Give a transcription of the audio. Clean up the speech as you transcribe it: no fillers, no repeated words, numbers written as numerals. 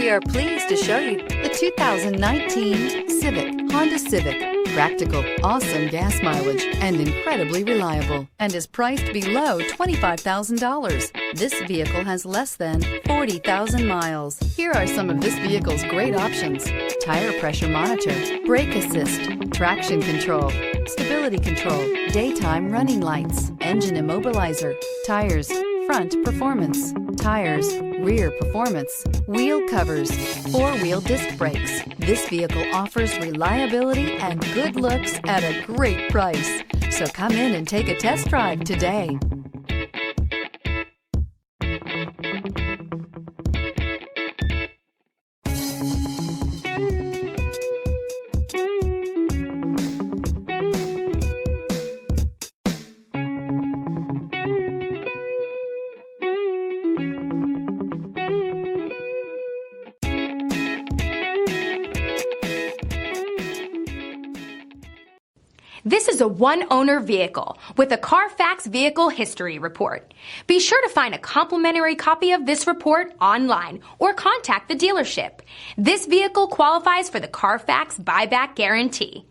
We are pleased to show you the 2019 Honda Civic. Practical, awesome gas mileage, and incredibly reliable, and is priced below $25,000. This vehicle has less than 40,000 miles. Here are some of this vehicle's great options: tire pressure monitor, brake assist, traction control, stability control, daytime running lights, engine immobilizer, tires, front performance, tires, rear performance, wheel covers, four-wheel disc brakes. This vehicle offers reliability and good looks at a great price. So come in and take a test drive today. This is a one-owner vehicle with a CARFAX Vehicle History Report. Be sure to find a complimentary copy of this report online or contact the dealership. This vehicle qualifies for the CARFAX Buyback Guarantee.